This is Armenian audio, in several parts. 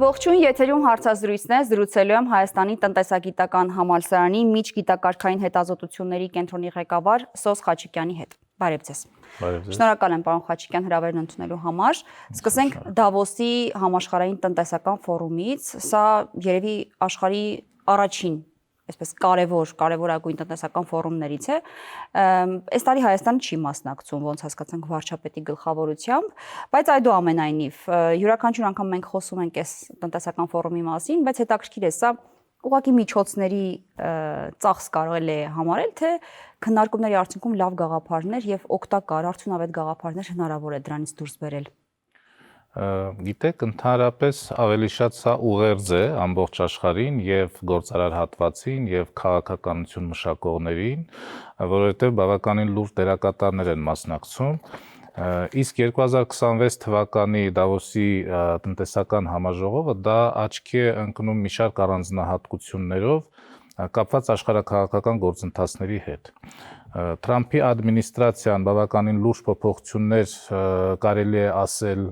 Ողջույն, եթերում հարցազրույցն է, զրուցելու եմ Հայաստանի տնտեսագիտական համալսարանի միջգիտակարգային հետազոտությունների կենտրոնի ղեկավար Սոս Խաչիկյանի հետ։ Բարև ձեզ։ Շնորհակալ եմ պարոն Խաչիկյան հրավերն ընդունելու համար։ Սկսենք Դավոսի համաշխարհային տնտեսական ֆորումից, սա երևի աշխարհի առաջին այսպես կարևորագույն տնտեսական ֆորումներից է։ Այս տարի Հայաստանը չի մասնակցում, ոնց հասկացանք վարչապետի գլխավորությամբ, բայց այդուամենայնիվ յուրաքանչյուր անգամ մենք խոսում ենք այս տնտեսական ֆորումի մասին, բայց հետաքրքիր է սա ուղղակի միջոցների ծախս կարելի է համարել, թե քննարկումների արդյունքում լավ գաղափարներ եւ օգտակար արդյունավետ գաղափարներ հնարավոր է դրանից դուրս բերել։ Գիտեք, ընդհանրապես ավելի շատ սա ուղերձ է ամբողջ աշխարհին եւ գործարար հատվածին եւ քաղաքականություն մշակողներին, որովհետեւ բավականին լուրջ դերակատարներ են մասնակցում։ Իսկ 2026 թվականի Դավոսի տնտեսական համաժողովը դա աչքի է ընկնում մի շարք առանձնահատկություններով կապված աշխարհաքաղաքական գործընթացների հետ։ Թրամփի ադմինիստրացիան բավականին լուրջ փոփոխություններ կարելի է ասել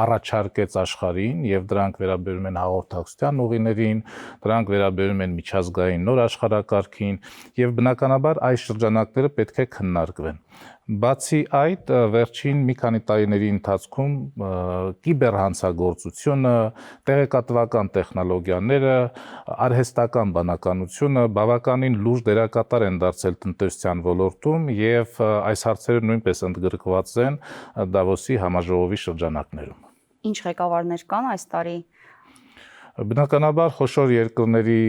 առաջարկեց աշխարհին եւ դրանք վերաբերում են հաղորդակցության ուղիներին, դրանք վերաբերում են միջազգային նոր աշխարհակարգին եւ բնականաբար այս շրջանակները պետք է քննարկվեն։ Բացի այդ, վերջին մի քանի տարիների ընթացքում կիբերհանցագործությունը, տեղեկատվական տեխնոլոգիաները, արհեստական բանականությունը բավականին լուրջ դերակատար են դարձել տնտեսության ոլորտում եւ այս հարցերը նույնպես ընդգրկված են Դավոսի համաժողովի շրջանակներում։ Ինչ ղեկավարներ կան այս տարի։ Բնականաբար խոշոր երկրների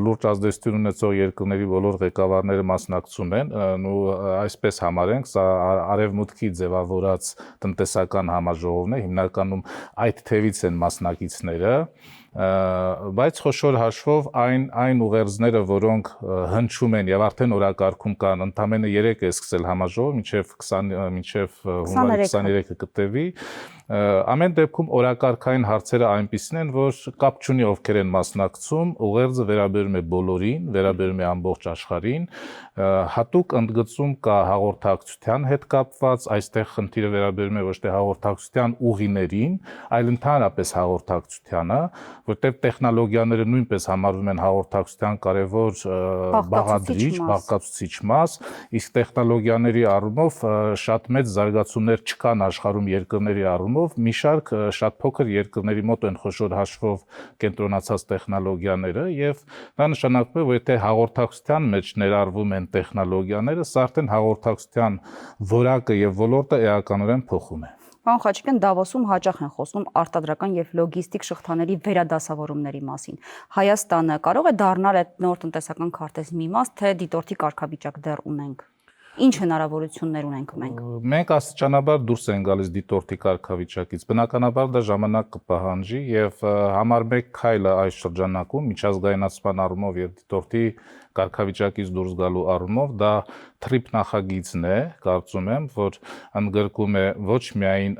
լուրջ ազդեցություն ունեցող երկրների բոլոր ղեկավարները մասնակցում են, ու այսպես համարենք, սա արևմուտքի ձևավորած տնտեսական համաժողովն է, հիմնականում այդ թևից են մասնակիցները, բայց խոշոր հաշվով այն ուղերձները, որոնք հնչում են եւ արդեն օրակարգում կան, ընդամենը 3 է սկսել համաժողովը, մինչեւ հունվարի 23-ը կտևի, ամեն դեպքում օրակարգային հարցերը այնպիսին են, որ կապ չունի ովքեր են մասնակցում, ուղերձը վերաբերում է բոլորին, վերաբերում է ամբողջ աշխարհին, հատուկ ընդգծում կա հաղորդակցության հետ կապված, այստեղ խնդիրը վերաբերում է ոչ թե հաղորդակցության ուղիներին, այլ ընդհանրապես հաղորդակցությանը, որտեղ տեխնոլոգիաները նույնպես համարվում են հաղորդակցության կարևոր բաղադրիչ, բաղկացուցիչ մաս, իսկ տեխնոլոգիաների առումով շատ մեծ զարգացումներ չկան աշխարհում երկրների առումով, մի շարք շատ փոքր երկրների մոտ են խոշոր հաշվով կենտրոնացած տեխնոլոգիաները եւ դա նշանակում է, որ եթե հաղորդակցության մեջ ներառվում են տեխնոլոգիաները, սա արդեն հաղորդակցության որակը եւ ոլորտը էականորեն փոխում է։ Պարոն Խաչիկյան, Դավոսում հաճախ են խոսում արտադրական եւ լոգիստիկ շղթաների վերադասավորումների մասին։ Հայաստանը կարող է դառնալ այդ նոր տնտեսական քարտեզի մի մաս, թե դիտորդի կարգավիճակ դեռ ունենք։ Ինչ հնարավորություններ ունենք մենք։ Մենք աստիճանաբար դուրս են գալիս դիտորդի կարգավիճակից։ Բնականաբար դա ժամանակ կպահանջի եւ համար 1 քայլը այս շրջանակում միջազգայնացման առումով եւ դիտորդի կարգավիճակից դուրս գալու առումով դա TRIP նախագիծն է, կարծում եմ, որ ընդգրկում է ոչ միայն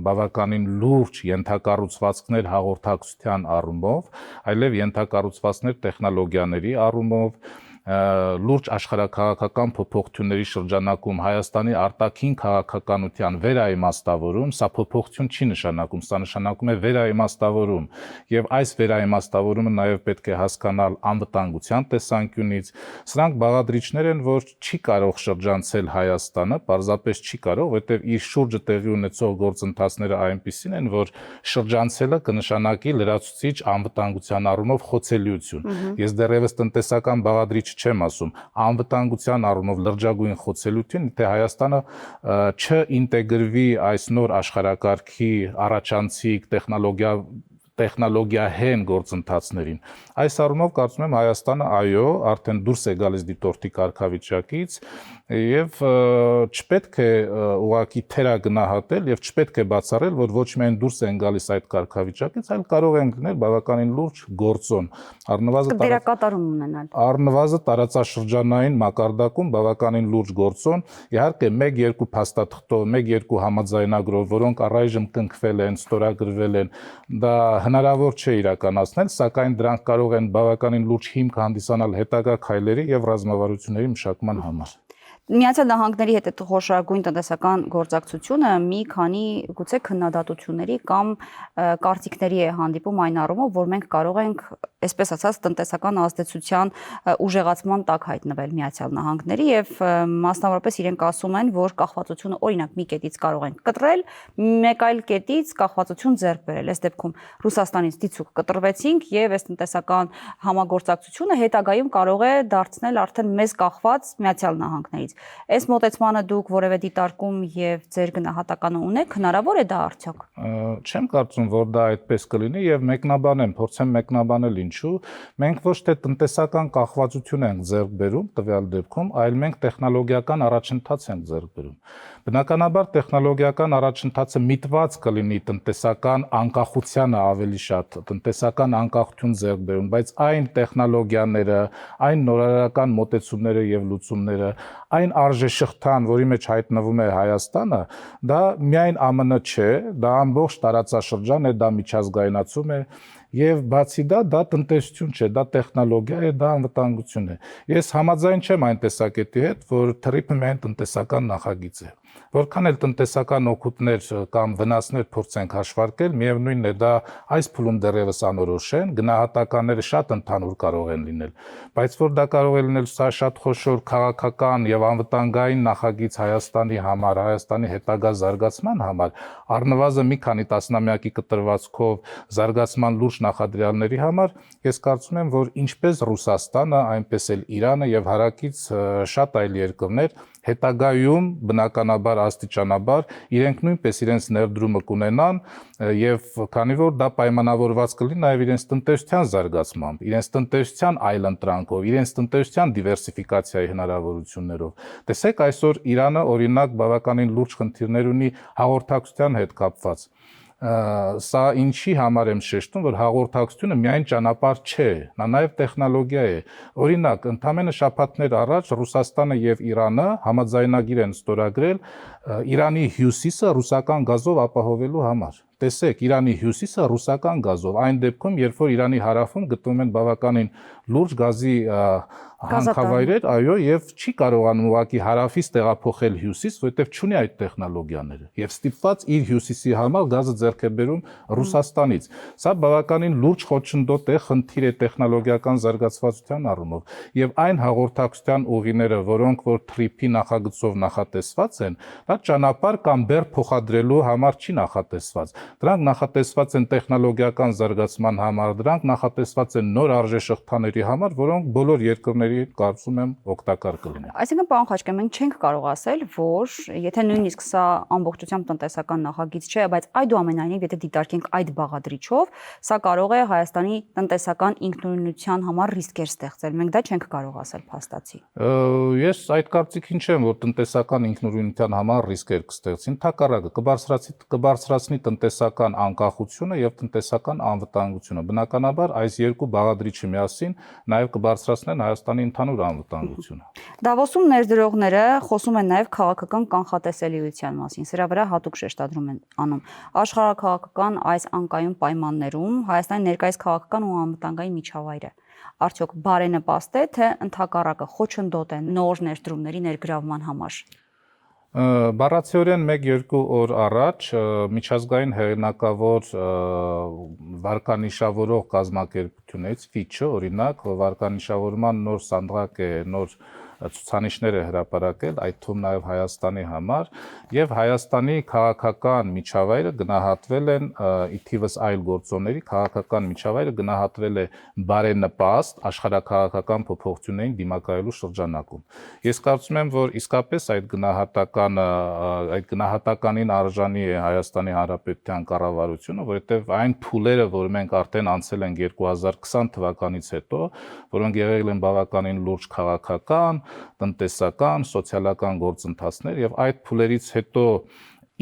բավականին լուրջ ենթակառուցվածքներ հաղորդակցության առումով, այլև ենթակառուցվածքներ տեխնոլոգիաների առումով, լուրջ աշխարհաքաղաքական փոփոխությունների շրջանակում Հայաստանի արտաքին քաղաքականության վերաիմաստավորում, սա փոփոխություն չի նշանակում, սա նշանակում է վերաիմաստավորում, եւ այս վերաիմաստավորումը նաեւ պետք է հասկանալ անվտանգության տեսանկյունից, սրանք բաղադրիչներ են, որ չի կարող շրջանցել Հայաստանը, պարզապես չի կարող, որովհետեւ իր շուրջը տեղի ունեցող գործընթացները այնպիսին են, որ շրջանցելը կնշանակի լրացուցիչ անվտանգության առումով խոցելիություն։ Ես դեռևս տնտեսական բաղադրիչ չեմ ասում, անվտանգության առումով լրջագույն խոցելիություն, թե Հայաստանը չինտեգրվի այս նոր աշխարհակարգի առաջանցիկ տեխնոլոգիահեն գործընթացներին։ Այս առումով կարծում եմ Հայաստանը այո, արդեն դուրս է գալիս դիտորդի կարգավիճակից եւ չպետք է ուղղակի թերագնահատել եւ չպետք է բացառել, որ ոչ միայն դուրս են գալիս այդ կարգավիճակից, այլ կարող են լինել բավականին լուրջ գործոն, դերակատարում ունենալ։ Առնվազն տարածաշրջանային մակարդակում բավականին լուրջ գործոն, իհարկե 1-2 փաստաթղթով, 1-2 համաձայնագրով, որոնք առայժմ կնքվել են, ստորագրվել են, դա հնարավոր չէ իրականացնել, սակայն դրանք կարող են բավականին լուրջ հիմք հանդիսանալ հետագա քայլերի եւ ռազմավարությունների մշակման համար։ Միացյալ Նահանգների հետ այդ խոշորագույն տնտեսական գործակցությունը մի քանի գուցե քննադատությունների կամ կարծիքների է հանդիպում այն առումով, որ մենք կարող ենք, այսպես ասած, տնտեսական ազդեցության ուժեղացման տակ հայտնվել Միացյալ Նահանգների եւ մասնավորապես իրենք ասում են, որ կախվածությունը օրինակ մի կետից կարող են կտրել, մեկ այլ կետից կախվածություն ձեռք բերել։ Այս դեպքում Ռուսաստանից դիցուք կտրվեցինք եւ այս տնտեսական համագործակցությունը հետագայում կարող է դարձնել արդեն մեզ կախված Միացյալ Նահանգներից։ Այս մոտեցմանը դուք որևէ դիտարկում եւ ձեր գնահատականը ունեք, հնարավոր է դա արդյոք։ Չեմ կարծում, որ դա այդպես կլինի եւ մեկնաբանեմ, փորձեմ մեկնաբանել ինչու։ Մենք ոչ թե տնտեսական կախվածություն ենք ձեռք բերում տվյալ դեպքում, այլ մենք տեխնոլոգիական առաջընթաց ենք ձեռք բերում։ Բնականաբար տեխնոլոգիական առաջընթացը միտված կլինի տնտեսական անկախությանը ավելի շատ, տնտեսական անկախություն ձեռք բերում, բայց այն տեխնոլոգիաները, այն նորարարական մոտեցումները եւ լուծումները, այն արժեշղթան, որի մեջ հայտնվում է Հայաստանը, դա միայն ԱՄՆ չէ, դա ամբողջ տարածաշրջան է, դա միջազգայնացում է եւ բացի դա տնտեսություն չէ, դա տեխնոլոգիա է, դա անվտանգություն է։ Ես համաձայն չեմ այն տեսակետի հետ, որ թրիփը միայն տնտեսական նախագիծ է։ Որքան էլ տնտեսական օգուտներ կամ վնասներ փորձենք հաշվարկել, միևնույնն է դա այս փուլում դեռևս անորոշ են, գնահատականները շատ ընդհանուր կարող են լինել, բայց որ դա կարող է լինել սա շատ խոշոր քաղաքական եւ անվտանգային նախագիծ Հայաստանի համար, Հայաստանի հետագա զարգացման համար, առնվազն մի քանի տասնամյակի կտրվածքով զարգացման լուրջ նախադրյալների համար, ես կարծում եմ, որ ինչպես Ռուսաստանը, այնպես էլ Իրանը եւ հարակից շատ այլ երկրներ հետագայում բնականաբար աստիճանաբար իրենք նույնպես իրենց ներդրումը կունենան եւ քանի որ դա պայմանավորված կլինի նաեւ իրենց տնտեսության զարգացմամբ, իրենց տնտեսության այլընտրանքով, իրենց տնտեսության դիվերսիֆիկացիայի հնարավորություններով։ Տեսեք, այսօր Իրանը օրինակ բավականին լուրջ խնդիրներ ունի հաղորդակցության հետ կապված։ Սա ինչի համար եմ շեշտում, որ հաղորդակցությունը միայն ճանապարհ չէ, նա նաև տեխնոլոգիա է։ Օրինակ, ընդամենը շաբաթներ առաջ Ռուսաստանը եւ Իրանը համաձայնագիր են ստորագրել Իրանի հյուսիսը ռուսական գազով ապահովելու համար։ Տեսեք, Իրանի հյուսիսը ռուսական գազով, այն դեպքում, երբ որ Իրանի հարավում գտնվում են բավականին լուրջ գազի հանքավայրեր, այո, եւ չի կարողանում ուղղակի հարավից տեղափոխել հյուսիս, որովհետեւ չունի այդ տեխնոլոգիաները եւ ստիպված իր հյուսիսի համար գազը ձեռք է բերում Ռուսաստանից։ Սա բավականին լուրջ խոչընդոտ է, խնդիր է տեխնոլոգիական զարգացվածության առումով եւ այն հաղորդակցության ուղիները, որոնք որ TRIP-ի նախագծով նախատեսված են, դա ճանապարհ կամ բեռ փոխադրելու համար չի նախատեսված։ Դրանք նախատեսված են տեխնոլոգիական զարգացման համար, դրանք նախատեսված են նոր արժեշղթաների համար, որոնք բոլոր երկրների կարծում եմ օգտակար կլինեն։ Այսինքն, պարոն Խաչիկյան, մենք չենք կարող ասել, որ եթե նույնիսկ սա ամբողջությամբ տնտեսական նախագիծ չէ, բայց այդուամենայնիվ եթե դիտարկենք այդ բաղադրիչով, սա կարող է Հայաստանի տնտեսական ինքնուրույնության համար ռիսկեր ստեղծել։ Մենք դա չենք կարող ասել փաստացի։ Ես այդ կարծիքին չեմ, որ տնտեսական ինքնուրույնության համար ռիսկեր կստեղծի, ընդհակառակը կբարձրացնի տնտեսական անկախությունը եւ տնտեսական անվտանգությունը։ Բնականաբար այս երկու բաղադրիչը միասին նաեւ կբարձրացնեն Հայաստանի ընդհանուր անվտանգությունը։ Դավոսում ներդրողները խոսում են նաեւ քաղաքական կանխատեսելիության մասին։ Սրա վրա հատուկ շեշտադրում են անում։ Աշխարհակաղակական այս անկայուն պայմաններում Հայաստանի ներկայիս քաղաքական ու անվտանգային միջավայրը արդյոք բարենպաստ է, թե ընդհակառակը խոչընդոտ է նոր ներդրումների ներգրավման համար։ Բառացիորեն 1-2 օր առաջ միջազգային հեղինակավոր վարկանիշավորող կազմակերպությունից Fitch-ը օրինակ վարկանիշավորման նոր սանդղակ է, նոր ցուցանիշներ է հրապարակել, այդ թվում նաև Հայաստանի համար, եւ Հայաստանի քաղաքական միջավայրը գնահատվել են ի թիվս այլ գործոնների, քաղաքական միջավայրը գնահատվել է բարենպաստ աշխարհակաղակական փոփոխություններին դիմակայելու շրջանակում։ Ես կարծում եմ, որ իսկապես այդ գնահատականին արժանի է Հայաստանի Հանրապետության կառավարությունը, որովհետև այն փուլերը, որ մենք արդեն անցել ենք 2020 թվականից հետո, որոնք եղել են բավականին լուրջ քաղաքական, տնտեսական, սոցիալական գործընթացներ եւ այդ փուլերից հետո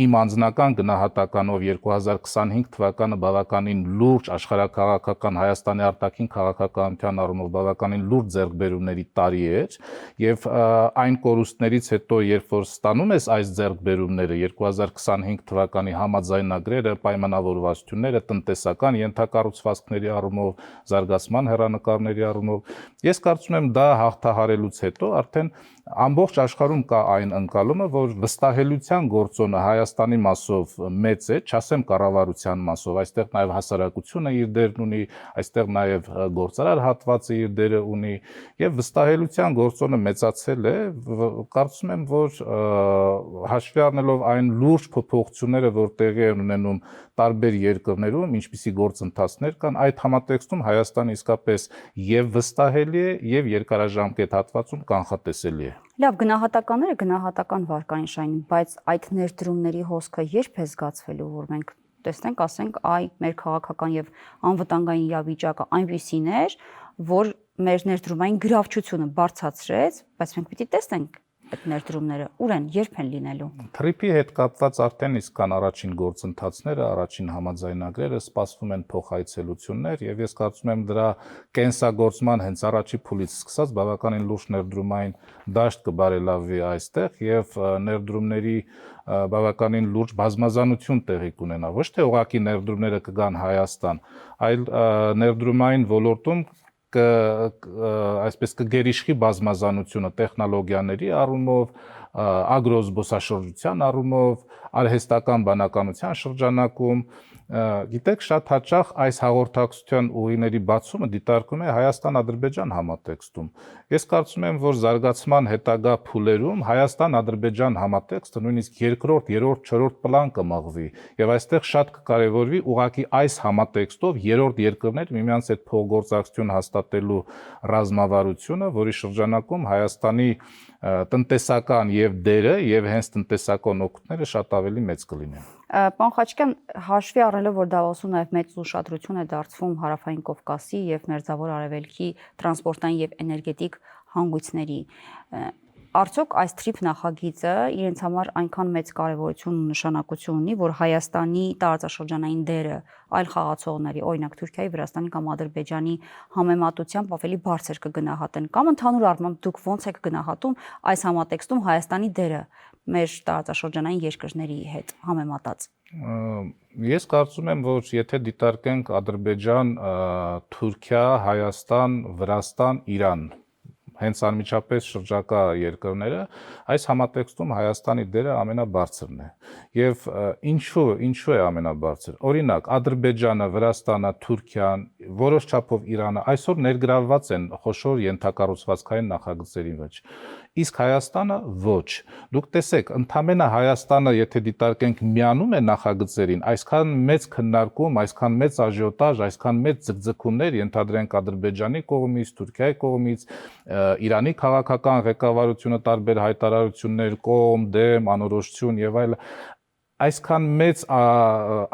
իմ անձնական գնահատականով 2025 թվականը բավականին լուրջ աշխարհակաղակական Հայաստանի արտաքին քաղաքականության առումով բավականին լուրջ ձեռքբերումների տարի էր եւ այն կորուստներից հետո երբ որ ստանում ես այս ձեռքբերումները 2025 թվականի համաձայնագրերը, պայմանավորվածությունները, տնտեսական ենթակառուցվածքների առումով, զարգացման հեռանկարների առումով, ես կարծում եմ դա հաղթահարելուց հետո արդեն ամբողջ աշխարհում կա այն ընկալումը, որ վստահելիության գործոնը Հայաստանի մասով մեծ է, չասեմ կառավարության մասով, այստեղ նաև հասարակությունը իր դերն ունի, այստեղ նաև գործարար հատվածը իր դերը ունի, եւ վստահելիության գործոնը մեծացել է, կարծում եմ, որ հաշվի առնելով այն լուրջ փոփոխությունները, որ տեղի են ունենում տարբեր երկրներում, ինչպիսի գործընթացներ կան, այդ համատեքստում Հայաստանը իսկապես եւ վստահելի է եւ երկարաժամկետ հատվածում կանխատեսելի է։ Լավ, գնահատականները գնահատական վարկանիշային, բայց այդ ներդրումների հոսքը երբ է զգացվելու, որ մենք տեսնենք, ասենք, այ մեր քաղաքական եւ անվտանգային իրավիճակը այնպիսին էր, որ մեր ներդրումային գրավչությունը բարձրացրեց, բայց մենք պիտի տեսնենք այդ ներդրումները ուր են, երբ են լինելու։ Թրիփի հետ կապված արդեն իսկ կան առաջին գործընթացները, առաջին համաձայնագրերը, սպասվում են փոխայցելություններ եւ ես կարծում եմ դրա կենսագործման հենց առաջի փուլից սկսած բավականին լուրջ ներդրումային դաշտ կբարելավի այստեղ եւ ներդրումների բավականին լուրջ բազմազանություն տեղի կունենա, ոչ թե ուղղակի ներդրումները կգան Հայաստան, այլ ներդրումային ոլորտում այսպես կգերիշխի բազմազանությունը տեխնոլոգիաների առումով, ագրոզբոսաշրջության առումով, արհեստական բանականության շրջանակում, գիտեք, շատ հաճախ այս հաղորդակցության ուղիների բացումը դիտարկում է Հայաստան-Ադրբեջան համատեքստում։ Ես կարծում եմ, որ զարգացման հետագա փուլերում Հայաստան-Ադրբեջան համատեքստը նույնիսկ երկրորդ, երրորդ, չորրորդ պլան կմղվի, եւ այստեղ շատ կկարևորվի ուղղակի այս համատեքստով երրորդ երկրներ միմյանց հետ փոխգործակցություն հաստատելու ռազմավարությունը, որի շրջանակում Հայաստանի տնտեսական եւ դերը եւ հենց տնտեսական օգուտները շատ ավելի մեծ կլինեն։ Պարոն Խաչիկյան, հաշվի առնելով, որ Դավոսում նաև մեծ ուշադրություն է դարձվում Հարավային Կովկասի եւ Մերձավոր Արևելքի տրանսպորտային եւ էներգետիկ հանգույցների, արդյոք այս TRIP նախագիծը իրենց համար այնքան մեծ կարևորություն ու նշանակություն ունի, որ Հայաստանի տարածաշրջանային դերը այլ խաղացողների, օրինակ Թուրքիայի, Վրաստանի կամ Ադրբեջանի համեմատությամբ ավելի բարձր կգնահատեն, կամ ընդհանուր առմամբ դուք ո՞նց եք գնահատում այս համատեքստում Հայաստանի դերը մեր տարածաշրջանային երկրների հետ համեմատած։ Ես կարծում եմ, որ եթե դիտարկենք Ադրբեջան, Թուրքիա, Հայաստան, Վրաստան, Իրան, հենց անմիջապես շրջակա երկրները, այս համատեքստում Հայաստանի դերը ամենաբարձրն է։ Եվ ինչու է ամենաբարձր։ Օրինակ, Ադրբեջանը, Վրաստանը, Թուրքիան, որոշ չափով Իրանը այսօր ներգրավված են խոշոր ենթակառուցվածքային նախագծերի մեջ։ Իսկ Հայաստանը ոչ։ Դուք տեսեք, ընդամենը Հայաստանը, եթե դիտարկենք, միանում է նախագծերին, այսքան մեծ քննարկում, այսքան մեծ աժիոտաժ, այսքան մեծ ձգձգումներ ենթադրենք Ադրբեջանի կողմից, Թուրքիայի կողմից, Իրանի քաղաքական ղեկավարությունը տարբեր հայտարարություններ, կողմ, դեմ, անորոշություն եւ այլ, այսքան մեծ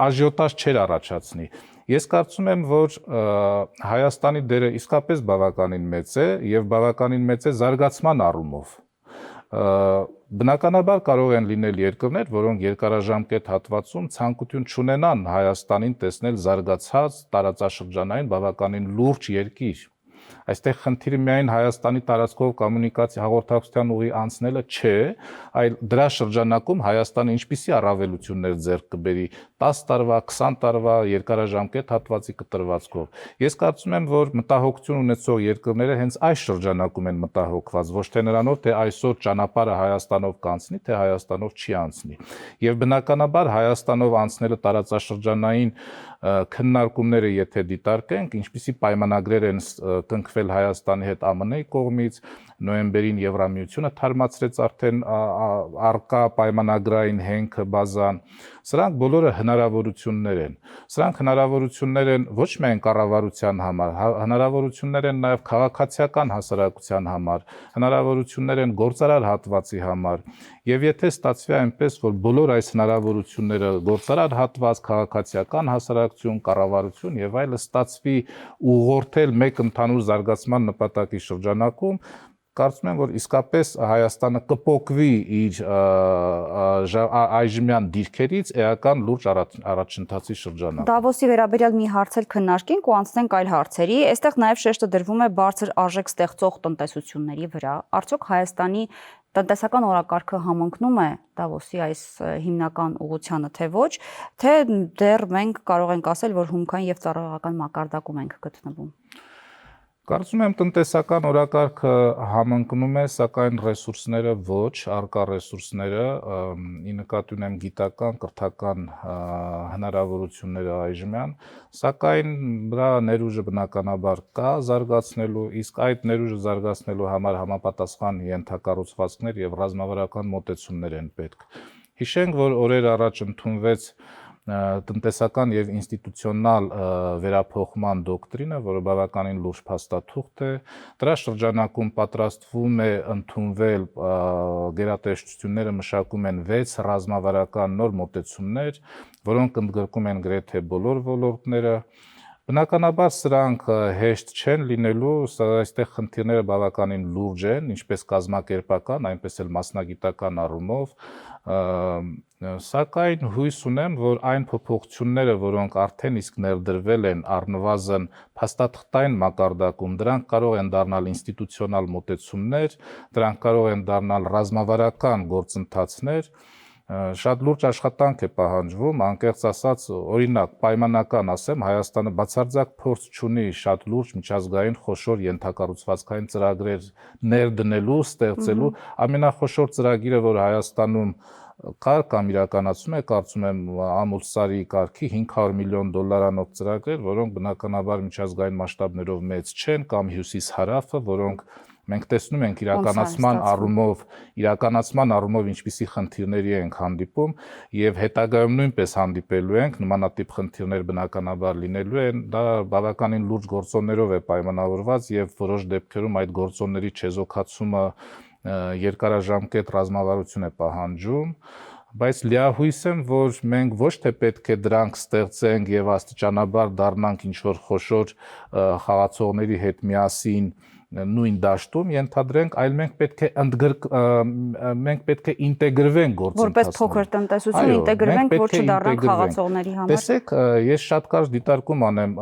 աժիոտաժ չէր առաջացնի։ Ես կարծում եմ, որ Հայաստանի դերը իսկապես բավականին մեծ է եւ բավականին մեծ է զարգացման առումով։ Բնականաբար կարող են լինել երկրներ, որոնք երկարաժամկետ հատվածում ցանկություն չունենան Հայաստանին տեսնել զարգացած տարածաշրջանային բավականին լուրջ երկիր։ Այստեղ խնդիրը միայն Հայաստանի տարածքով կոմունիկացիա հաղորդակցության ուղի անցնելը չէ, այլ դրա շրջանակում Հայաստանը ինչպիսի առավելություններ ձեռք կբերի 10 տարվա, 20 տարվա երկարաժամկետ հատվածի կտրվածքով։ Ես կարծում եմ, որ մտահոգություն ունեցող երկրները հենց այս շրջանակում են մտահոգված, ոչ թե նրանով, թե այսօր ճանապարհը Հայաստանով կանցնի, թե Հայաստանով չի անցնի։ Եվ բնականաբար Հայաստանով անցնելը տարածաշրջանային քննարկումները եթե դիտարկենք, ինչպիսի պայմանագրեր են կնքվել Հայաստանի հետ ԱՄՆ-ի կողմից, նոյեմբերին Եվրամիությունը թարմացրեց արդեն առկա պայմանագրային հենքը, բազան, սրանք բոլորը հնարավորություններ են։ Սրանք հնարավորություններ են ոչ միայն կառավարության համար, հնարավորություններ են նաև քաղաքացիական հասարակության համար, հնարավորություններ են գործարար հատվածի համար։ Եվ եթե ստացվի այնպես, որ բոլոր այս հնարավորությունները գործարար հատված, քաղաքացիական հասարակություն, կառավարություն եւ այլը ստացվի ուղղորդել մեկ ընդհանուր զարգացման նպատակի շրջանակում, կարծում եմ, որ իսկապես Հայաստանը կփոկվի իր այժմյան դիրքերից էական լուրջ առաջընթացի շրջանակում։ Դավոսի վերաբերյալ մի հարց էլ քննարկենք ու անցնենք այլ հարցերի։ Այստեղ նաև շեշտը դրվում է բարձր արժեք ստեղծող տնտեսությունների վրա։ Արդյոք Հայաստանի տնտեսական օրակարգը համընկնում է Դավոսի այս հիմնական ուղղությանը, թե ոչ, թե դեռ մենք կարող ենք ասել, որ հումքային եւ ծառայողական մակարդակում ենք գտնվում։ Կարծում եմ տնտեսական օրակարգը համընկնում է, սակայն ռեսուրսները ոչ, առկա ռեսուրսները, ի նկատի ունեմ գիտական, կրթական հնարավորությունները այժմյան, սակայն դրա ներուժը բնականաբար կա զարգացնելու, իսկ այդ ներուժը զարգացնելու համար համապատասխան ենթակառուցվածքներ եւ ռազմավարական մոտեցումներ են պետք։ Հիշենք, որ օրեր առաջ ընդունվեց տնտեսական եւ ինստիտուցիոնալ վերափոխման դոկտրինը, որը բավականին լուրջ փաստաթուղթ է, դրա շրջանակում պատրաստվում է ընդունվել գերատեսչությունները մշակում են 6 ռազմավարական նոր մոտեցումներ, որոնք ընդգրկում են գրեթե բոլոր ոլորտները։ Բնականաբար սրանք հեշտ չեն լինելու, այստեղ խնդիրները բավականին լուրջ են, ինչպես կազմակերպական, այնպես էլ մասնագիտական առումով, սակայն հույս ունեմ, որ այն փոփոխությունները, որոնք արդեն իսկ ներդրվել են առնվազն փաստաթղթային մակարդակում, դրանք կարող են դառնալ ինստիտուցիոնալ մոտեցումներ, դրանք կարող են դառնալ ռազմավարական գործընթացներ, շատ լուրջ աշխատանք է պահանջվում, անկեղծ ասած, օրինակ, պայմանական ասեմ, Հայաստանը բացարձակ փորձ չունի շատ լուրջ միջազգային խոշոր ենթակառուցվածքային ծրագրեր ներդնելու, ստեղծելու, ամենախոշոր ծրագիրը, որ Հայաստանում կար կամ իրականացում է, կարծում եմ Ամուլսարի կարգի $500 միլիոն ծրագրեր, որոնք բնականաբար միջազգային մասշտաբներով մեծ չեն, կամ հյուսիս-հարավը, որոնք մենք տեսնում ենք իրականացման առումով ինչպիսի խնդիրների ենք հանդիպում եւ հետագայում նույնպես հանդիպելու ենք, նմանատիպ խնդիրներ բնականաբար լինելու են, դա բավականին լուրջ գործոններով է պայմանավորված եւ որոշ դեպքերում այդ գործոնների չեզոքացումը երկարաժամկետ ռազմավարություն է պահանջում, բայց լիահույս եմ, որ մենք ոչ թե պետք է դրանք ստեղծենք եւ աստիճանաբար դառնանք ինչ-որ խոշոր խաղացողների հետ միասին նույն դաշտում ենթադրենք, այլ մենք պետք է ինտեգրվենք գործընթացները։ Որպես փոքր տնտեսություն ինտեգրվենք, որ չդառնանք խաղացողների համար։ Տեսեք, ես շատ կարճ դիտարկում անեմ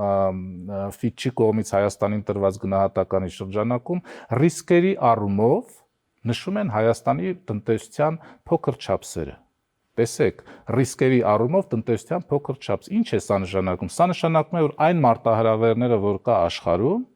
Ֆիչի կողմից Հայաստանին տրված գնահատականի շրջանակում, ռիսկերի առումով նշում են Հայաստանի տնտեսության փոքր չափսերը։ Տեսեք, ռիսկերի առումով տնտեսության փոքր չափս։ Ինչ է սա նշանակում։ Սա նշանակում է, որ այն մարտահրավերները, որ կա աշխարհում,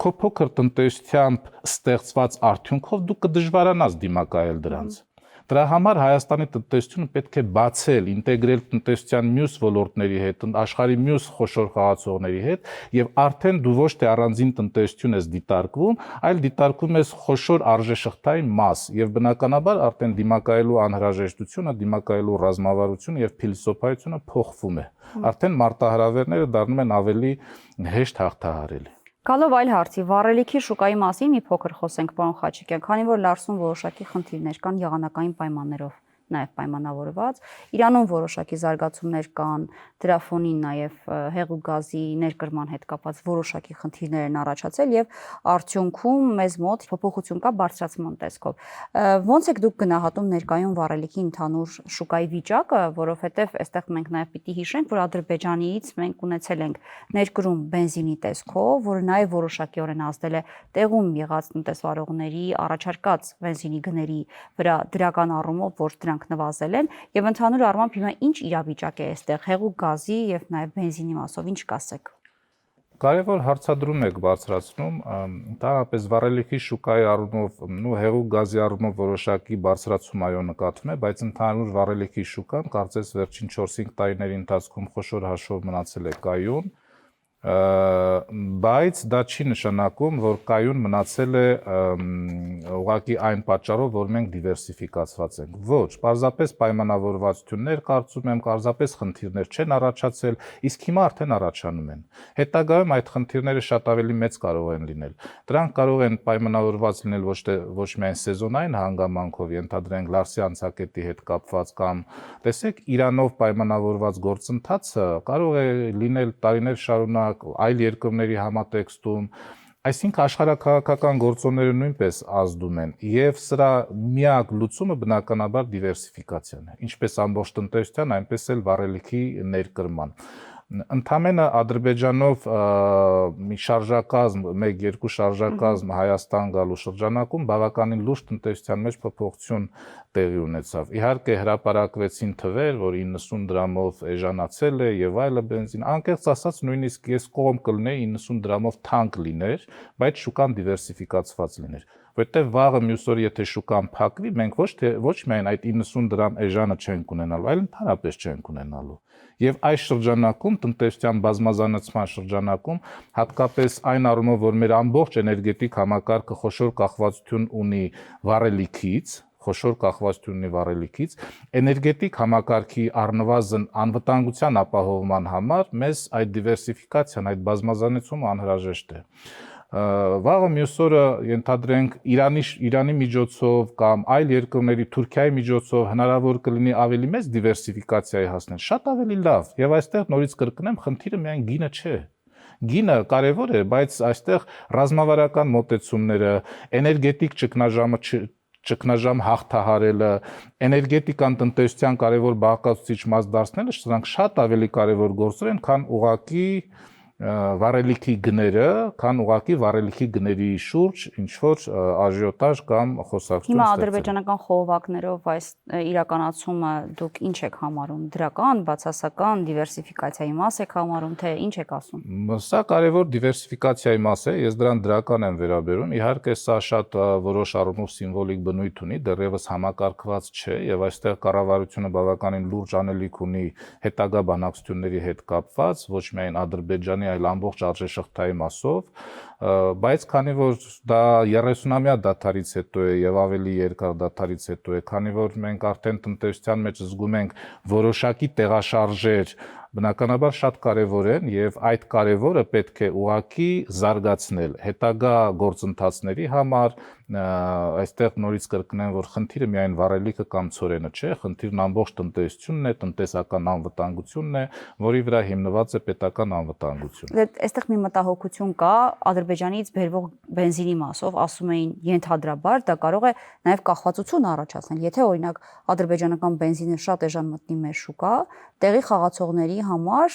քո փոքր տնտեսությամբ ստեղծված արդյունքով դու կդժվարանաս դիմակայել դրանց։ Դրա համար Հայաստանի տնտեսությունը պետք է բացել, ինտեգրել տնտեսության մյուս ոլորտների հետ, աշխարհի մյուս խոշոր խաղացողների հետ, եւ արդեն դու ոչ թե առանձին տնտեսություն ես դիտարկվում, այլ դիտարկվում ես խոշոր արժեշղթային մաս, եւ բնականաբար արդեն դիմակայելու անհրաժեշտությունը, դիմակայելու ռազմավարությունը եւ փիլիսոփայությունը փոխվում է։ Արդեն մարտահրավերները դառնում են ավելի հեշտ հաղթահարելի։ Գալով այլ հարցի, վառելիքի շուկայի մասին մի փոքր խոսենք, պարոն Խաչիկյան, քանի որ Լարսում որոշակի խնդիրներ կան եղանակային պայմաններով նաև պայմանավորված, Իրանում որոշակի զարգացումներ կան, դրա ֆոնին նաև հեղուկ գազի ներկրման հետ կապված որոշակի խնդիրներ են առաջացել եւ արդյունքում մեզ մոտ փոփոխություն կա բարձրացման տեսքով։ Ոնց եք դուք գնահատում ներկայում վառելիքի ընդհանուր շուկայի վիճակը, որովհետեւ այստեղ մենք նաև պիտի հիշենք, որ Ադրբեջանից մենք ունեցել ենք ներկրում բենզինի տեսքով, որը նաև որոշակիորեն ազդել է տեղում եղած տնտեսվարողների առաջարկած բենզինի գների վրա դրական առումով, որ դրանք նվազել են եւ ընդհանուր առմամբ հիմա ինչ իրավիճակ է այստեղ հեղուկ գազի եւ նաեւ բենզինի մասով ինչ կասեք։ Կարևոր հարցադրում եք բարձրացնում, ընդհանրապես վառելիքի շուկայի առումով ու հեղուկ գազի առումով որոշակի բարձրացում այո նկատվում է, բայց ընդհանուր վառելիքի շուկան կարծես վերջին 4-5 տարիների ընթացքում խոշոր հաշվով մնացել է կայուն, բայց դա չի նշանակում, որ կայուն մնացել է ուղղակի այն պատճառով, որ մենք դիվերսիֆիկացված ենք։ Ոչ, պարզապես պայմանավորվածություններ կարծում եմ, պարզապես խնդիրներ չեն առաջացել, իսկ հիմա արդեն առաջանում են։ Հետագայում այդ խնդիրները շատ ավելի մեծ կարող են լինել։ Դրանք կարող են պայմանավորված լինել ոչ միայն սեզոնային հանգամանքով, ենթադրենք Լարսի անցակետի հետ կապված կամ տեսեք Իրանով պայմանավորված գործընթացը կարող է լինել տարիներ շարունակ այլ երկրների համատեքստում, այսինքն աշխարհաքաղաքական գործոնները նույնպես ազդում են եւ սրա միակ լուծումը բնականաբար դիվերսիֆիկացիան է, ինչպես ամբողջ տնտեսության, այնպես էլ վառելիքի ներկրման։ Ընդամենը Ադրբեջանով մի շարժակազմ, 1-2 շարժակազմ Հայաստան գալու շրջանակում բավականին լուրջ տնտեսության մեջ փոփոխություն տեղի ունեցավ։ Իհարկե հրապարակվեցին թվեր, որ 90 դրամով էժանացել է եւ այլը բենզին, անկեղծ ասած նույնիսկ ես կողմ կլինեի 90 դրամով թանկ լիներ, բայց շուկան դիվերսիֆիկացված լիներ։ Որտեւ վաղը մյուս օր եթե շուկան փակվի, մենք ոչ միայն այդ 90 դրամ էժանը չենք ունենալու, այլ ընդհանրապես չենք ունենալու։ Եվ այս շրջանակում տնտեսության բազմազանացման շրջանակում հատկապես այն առումով, որ մեր ամբողջ էներգետիկ համակարգը խոշոր կախվածություն ունի վառելիքից, էներգետիկ համակարգի առնվազն անվտանգության ապահովման համար մեզ այդ դիվերսիֆիկացիան, այդ բազմազանեցումը անհրաժեշտ է։ Վաղը մյուս օրը ենթադրենք Իրանի միջոցով կամ այլ երկրների Թուրքիայի միջոցով հնարավոր կլինի ավելի մեծ դիվերսիֆիկացիայի հասնել, շատ ավելի լավ։ Եվ այստեղ նորից կրկնեմ, խնդիրը միայն գինը չէ։ Գինը կարևոր է, բայց այստեղ ռազմավարական մոտեցումները, էներգետիկ ճգնաժամ հաղթահարելը, էներգետիկան տնտեսության կարևոր բաղկացուցիչ մաս դարձնելը, սրանք շատ ավելի կարևոր գործեր են, քան ուղղակի վառելիքի գները, քան ուղղակի վառելիքի գների շուրջ ինչ-որ աժիոտաժ կամ խոսակցություն Հիմա ադրբեջանական խողովակներով այս իրականացումը դուք ինչ եք համարում, դրական, բացասական, դիվերսիֆիկացիայի մաս եք համարում, թե ինչ եք ասում։ Սա կարևոր դիվերսիֆիկացիայի մաս է, ես դրան դրական եմ վերաբերում, իհարկե սա շատ որոշ առումով սիմվոլիկ բնույթ ունի, դեռևս համակարգված չէ եւ այստեղ կառավարությունը բավականին լուրջ անելիք ունի հետագա բանակցությունների հետ կապված, ոչ միայն Ադրբեջանի, այլ ամբողջ արժեշղթայի մասով, բայց քանի որ դա 30-ամյա դադարից հետո է եւ ավելի երկար դադարից հետո է, քանի որ մենք արդեն տնտեսության մեջ զգում ենք որոշակի տեղաշարժեր, բնականաբար շատ կարևոր են եւ այդ կարևորը պետք է ուղղակի զարգացնել հետագա գործընթացների համար, այստեղ նորից կրկնեմ, որ խնդիրը միայն վառելիքը կամ ցորենը չէ, խնդիրն ամբողջ տնտեսությունն է, տնտեսական անվտանգությունն է, որի վրա հիմնված է պետական անվտանգությունը։ Այստեղ մի մտահոգություն կա Ադրբեջանից բերվող բենզինի մասով, ասում էին ենթադրաբար, դա կարող է նաև կախվածություն առաջացնել, եթե օրինակ ադրբեջանական բենզինը շատ էժան մտնի մեր շուկա, տեղի խաղացողների համար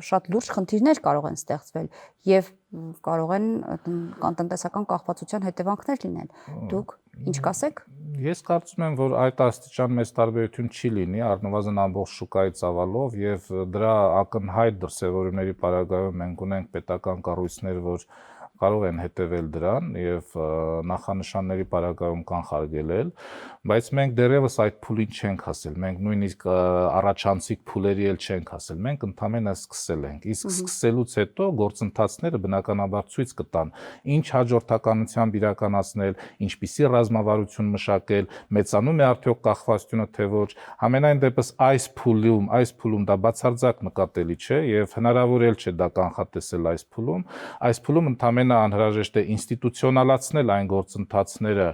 շատ լուրջ խնդիրներ կարող են ստեղծվել եւ կարող են տնտեսական կախվածության հետևանքներ լինել։ Դուք ինչ կասեք։ Ես կարծում եմ, որ այդ աստիճան մեծ տարբերություն չի լինի, առնվազն ամբողջ շուկայի ծավալով եւ դրա ակնհայտ դրսևորումների պարագայում մենք ունենք պետական կառույցներ, որ կարող են հետևել դրան եւ նախանշանների պարագայում կանխարգելել, բայց մենք դեռևս այդ փուլին չենք հասել, մենք նույնիսկ առաջանցիկ փուլերի էլ չենք հասել, մենք ընդամենը սկսել ենք, իսկ սկսելուց հետո գործընթացները բնականաբար ցույց կտան, ինչ հաջորդականությամբ իրականացնել, ինչպիսի ռազմավարություն մշակել, մեծանում է արդյոք կախվածությունը թե ոչ, համենայն դեպս այս փուլում դա բացարձակ նկատելի չէ եւ հնարավոր էլ չէ դա կանխատեսել այս փուլում ընդամենը անհրաժեշտ է ինստիտուցիոնալացնել այն գործընթացները,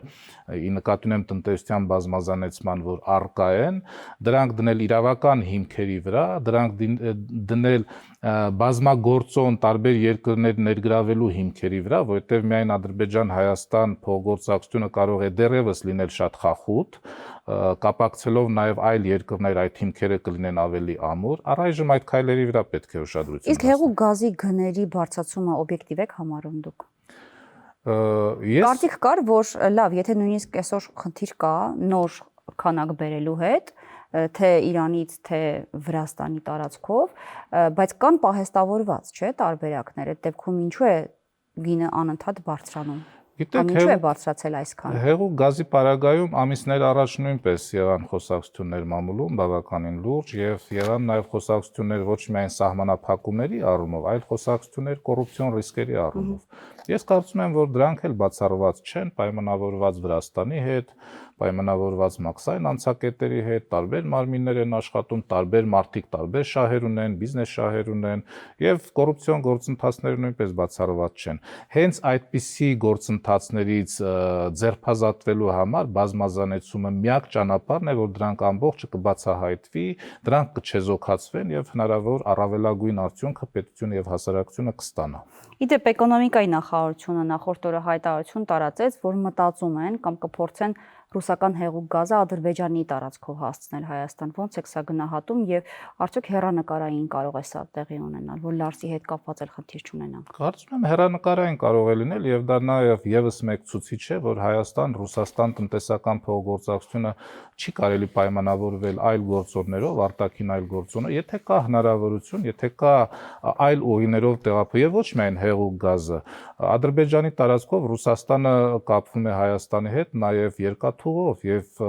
ի նկատի ունեմ տնտեսության բազմազանեցման, որ առկա են, դրանք դնել իրավական հիմքերի վրա, դրանք դնել բազմագործոն տարբեր երկրներ ներգրավելու հիմքերի վրա, որովհետև միայն Ադրբեջան-Հայաստան փոխգործակցությունը կարող է դեռևս լինել շատ խախուտ, կապակցելով նաև այլ երկրներ այդ հիմքերը կլինեն ավելի ամուր, առայժմ այդ քայլերի վրա պետք է ուշադրություն Իսկ հեղուկ գազի գների բարձրացումը օբյեկտիվ եք համարում դուք։ Կարծիք կար, որ լավ, եթե նույնիսկ այսօր խնդիր կա նոր քանակ բերելու հետ, թե Իրանից, թե Վրաստանի տարածքով, բայց կան պահեստավորված, չէ՞, տարբերակներ, այդ դեպքում ինչու է գինը անընդհատ բարձրանում։ Կամ ինչու է բարձրացել այսքան։ Հեղուկ գազի պարագայում ամիսներ առաջ նույնպես եղան խոսակցություններ մամուլում բավականին լուրջ եւ եղան նաեւ խոսակցություններ ոչ միայն սահմանափակումների առումով, այլ խոսակցություններ կոռուպցիոն ռիսկերի առումով։ Ես կարծում եմ, որ դրանք էլ բացառված չեն, պայմանավորված Վրաստանի հետ, պայմանավորված մաքսային անցակետերի հետ, տարբեր մարմիններ են աշխատում, տարբեր մարդիկ տարբեր շահեր ունեն, բիզնես շահեր ունեն եւ կոռուպցիոն գործընթացները նույնպես բացառված չեն։ Հենց այդպիսի գործընթացներից ձերբազատվելու համար բազմազանեցումը միակ ճանապարհն է, որ դրանք ամբողջը կբացահայտվի, դրանք կչեզոքացվեն եւ հնարավոր առավելագույն արդյունքը պետությունը եւ հասարակությունը կստանա։ Իդեպ էկոնոմիկայի նախարարությունը նախորդ օրը հայտարարություն տարածեց, որ մտածում են կամ կփորձեն ռուսական հեղուկ գազը Ադրբեջանի տարածքով հասցնել Հայաստան։ Ոնց է սա գնահատում եւ արդյոք հեռանկարային կարող է սա տեղի ունենալ, որ Լարսի հետ կապված էլ խնդիր չունենանք։ Կարծում եմ հեռանկարային կարող է լինել եւ դա նաեւ եւս մեկ ցուցիչ է, որ Հայաստան-Ռուսաստան տնտեսական փոխգործակցությունը չի կարելի պայմանավորվել այլ գործոններով, արտաքին այլ գործոնով, եթե կա հնարավորություն, եթե կա այլ ուղիներով տեղափոխ եւ ոչ միայն հեղուկ գազը, Ադրբեջանի տարածքով Ռուսաստանը կապվում է Հայաստանի հետ նաեւ երկաթուղով եւ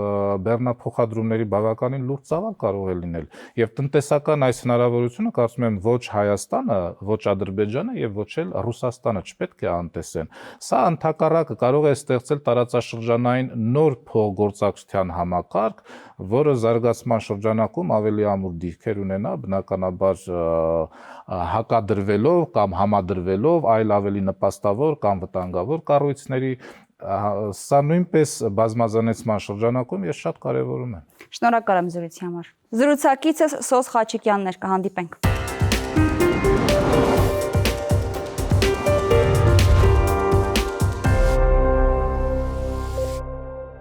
բեռնափոխադրումների բավականին լուրջ ծավալ կարող է լինել եւ տնտեսական այս հնարավորությունը կարծում եմ ոչ Հայաստանը, ոչ Ադրբեջանը եւ ոչ էլ Ռուսաստանը չպետք է անտեսեն։ Սա ընդհակառակը կարող է ստեղծել տարածաշրջանային նոր փոխգործակցության համակարգ, որը զարգացման շրջանակում ավելի ամուր դիրքեր ունենա, բնականաբար հակադրվելով կամ համադրվելով այլ ավելի նպաստավոր կամ վտանգավոր կառույցների, սա նույնպես բազմազանեցման շրջանակում ես շատ կարևորում եմ։ Շնորհակալ եմ զրույցի համար։ Զրուցակիցս Սոս Խաչիկյանն էր, կհանդիպենք։